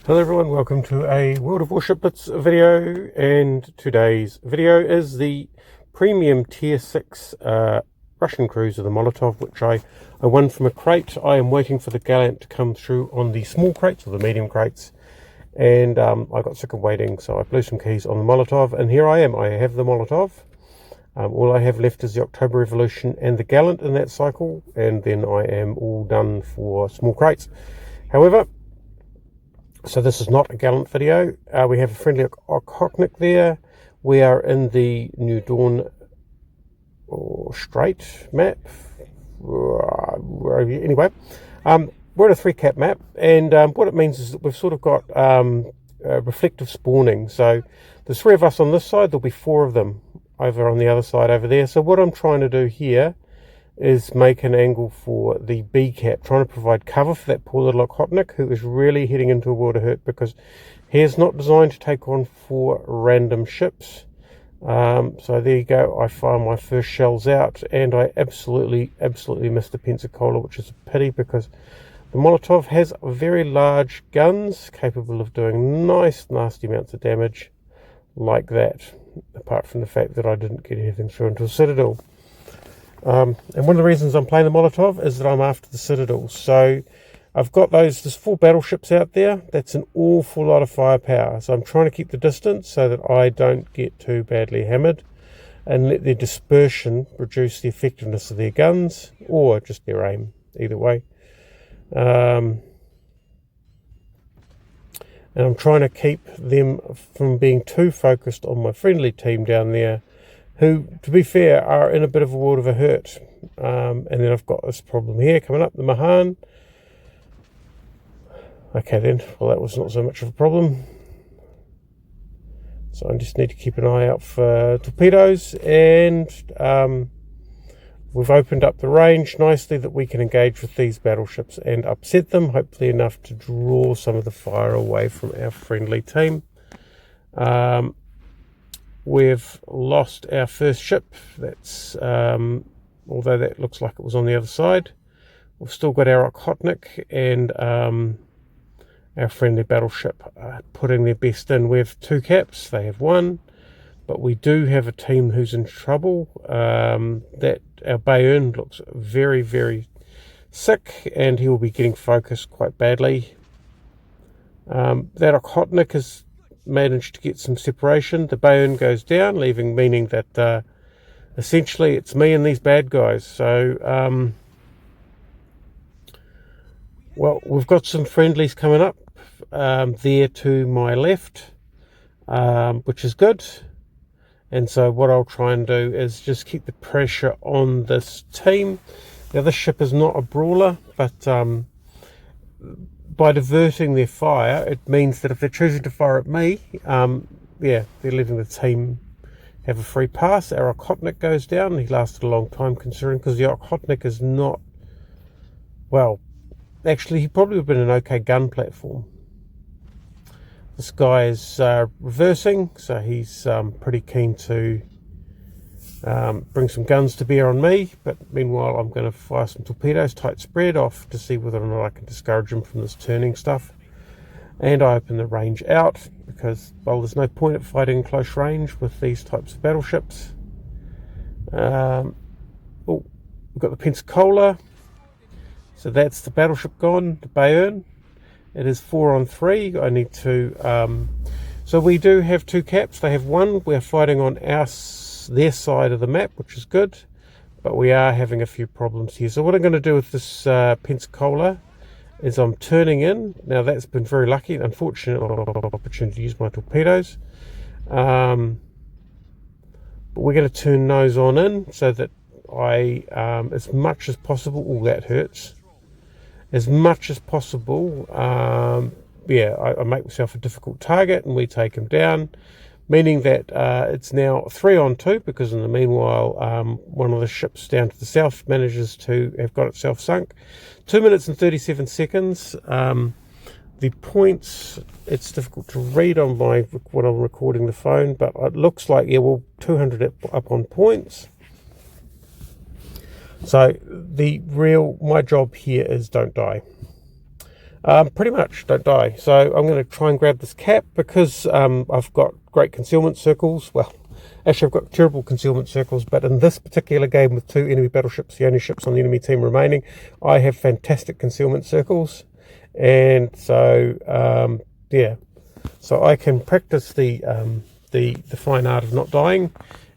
Hello everyone, welcome to a World of Warships video, and today's video is the premium tier 6 Russian cruiser, the Molotov, which I won from a crate. I am waiting for the Gallant to come through on the small crates, or the medium crates, and I got sick of waiting, so I blew some keys on the Molotov, and here I am. I have the Molotov. All I have left is the October Revolution and the Gallant in that cycle, and then I am all done for small crates. However, so this is not a Gallant video. We have a friendly Cocknick there. We are in the New Dawn Strait map. Anyway, we're at a 3-cap map, and what it means is that we've sort of got reflective spawning. So there's 3 of us on this side, there'll be 4 of them over on the other side over there. So what I'm trying to do here is make an angle for the B cap, trying to provide cover for that poor little Cocknick who is really heading into a world of hurt, because he is not designed to take on 4 random ships. So there you go, I fire my first shells out, and I absolutely missed the Pensacola, which is a pity, because the Molotov has very large guns capable of doing nice nasty amounts of damage like that, apart from the fact that I didn't get anything through into a citadel. And one of the reasons I'm playing the Molotov is that I'm after the citadels. So I've got there's 4 battleships out there. That's an awful lot of firepower. So I'm trying to keep the distance so that I don't get too badly hammered, and let their dispersion reduce the effectiveness of their guns, or just their aim, either way. And I'm trying to keep them from being too focused on my friendly team down there, who, to be fair, are in a bit of a world of a hurt. And then I've got this problem here coming up, the Mahan. Okay then, well, that was not so much of a problem. So I just need to keep an eye out for torpedoes, and we've opened up the range nicely that we can engage with these battleships and upset them, hopefully enough to draw some of the fire away from our friendly team. We've lost our first ship. That's although that looks like it was on the other side. We've still got our Cocknick and our friendly battleship putting their best in. We have 2 caps, they have 1, but we do have a team who's in trouble. That our Bayern looks very sick, and he will be getting focused quite badly. That Cocknick has managed to get some separation. The Bayern goes down, meaning that essentially it's me and these bad guys. So well, we've got some friendlies coming up there to my left, which is good. And so what I'll try and do is just keep the pressure on this team. Now, this ship is not a brawler, but by diverting their fire, it means that if they're choosing to fire at me, yeah, they're letting the team have a free pass. Our Cocknick goes down. He lasted a long time, considering, because the Cocknick is not, well, actually, he probably would have been an okay gun platform. This guy is reversing, so he's pretty keen to bring some guns to bear on me, but meanwhile I'm going to fire some torpedoes, tight spread off, to see whether or not I can discourage him from this turning stuff. And I open the range out, because, well, there's no point at fighting in close range with these types of battleships. Oh, we've got the Pensacola, so that's the battleship gone, the Bayern. It is 4 on 3. I need to so we do have 2 caps. They have 1. We're fighting on their side of the map, which is good, but we are having a few problems here. So what I'm going to do with this Pensacola is I'm turning in. Now, that's been very lucky. Unfortunate opportunity to use my torpedoes, but we're going to turn nose on in, so that I as much as possible, all that hurts, as much as possible, yeah, I make myself a difficult target, and we take him down, meaning that it's now 3 on 2, because in the meanwhile, one of the ships down to the south manages to have got itself sunk. 2 minutes and 37 seconds. The points, it's difficult to read on when I'm recording the phone, but it looks like, yeah, well, 200 up on points. So my job here is don't die. Pretty much, don't die. So I'm going to try and grab this cap because I've got great concealment circles. Well, actually I've got terrible concealment circles, but in this particular game with 2 enemy battleships, the only ships on the enemy team remaining, I have fantastic concealment circles. And so, yeah, so I can practice the fine art of not dying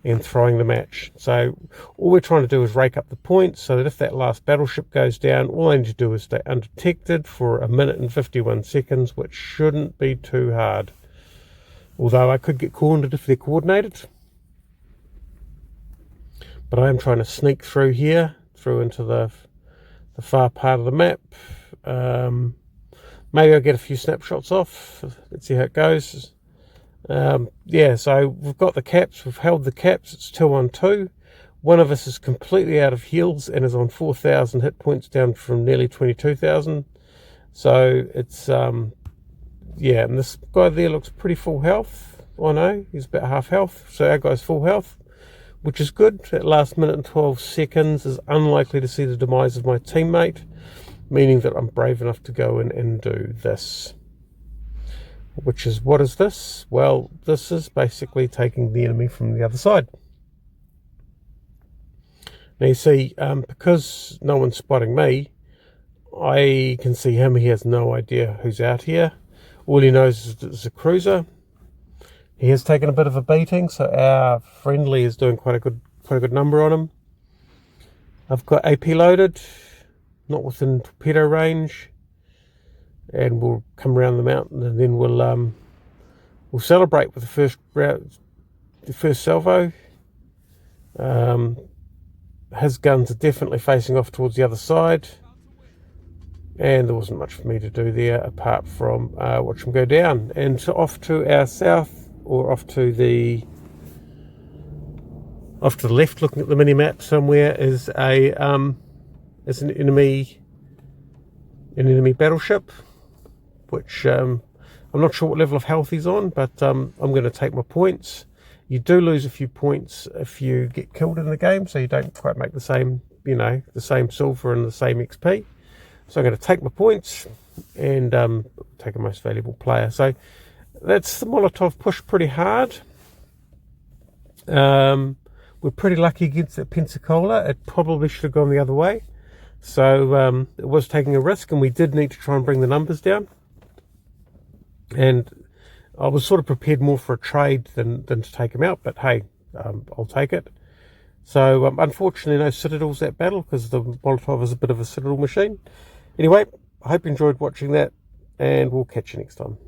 and throwing the match. So all we're trying to do is rake up the points so that if that last battleship goes down, all I need to do is stay undetected for 1 minute and 51 seconds, which shouldn't be too hard. Although I could get cornered if they're coordinated. But I am trying to sneak through here, through into the far part of the map. Maybe I'll get a few snapshots off. Let's see how it goes. Yeah, so we've got the caps, we've held the caps, it's 2-on-2. One of us is completely out of heals and is on 4,000 hit points, down from nearly 22,000. So it's, yeah, and this guy there looks pretty full health. I know, he's about half health, so our guy's full health, which is good. That last minute and 12 seconds is unlikely to see the demise of my teammate, meaning that I'm brave enough to go in and do this. Which is, what is this? Well, this is basically taking the enemy from the other side. Now you see, because no one's spotting me, I can see him. He has no idea who's out here. All he knows is it's a cruiser. He has taken a bit of a beating, so our friendly is doing quite a good number on him. I've got AP loaded, not within torpedo range. And we'll come around the mountain, and then we'll celebrate with the first salvo. His guns are definitely facing off towards the other side, and there wasn't much for me to do there apart from watch him go down. And so off to our south, or off to the left, looking at the mini map somewhere, is an enemy battleship, which I'm not sure what level of health he's on, but I'm going to take my points. You do lose a few points if you get killed in the game, so you don't quite make the same, the same silver and the same XP. So I'm going to take my points and take a most valuable player. So that's the Molotov push pretty hard. We're pretty lucky against that Pensacola. It probably should have gone the other way. So it was taking a risk, and we did need to try and bring the numbers down. And I was sort of prepared more for a trade than to take him out, but hey, I'll take it. So unfortunately no citadels that battle, because the Molotov is a bit of a citadel machine. Anyway, I hope you enjoyed watching that, and we'll catch you next time.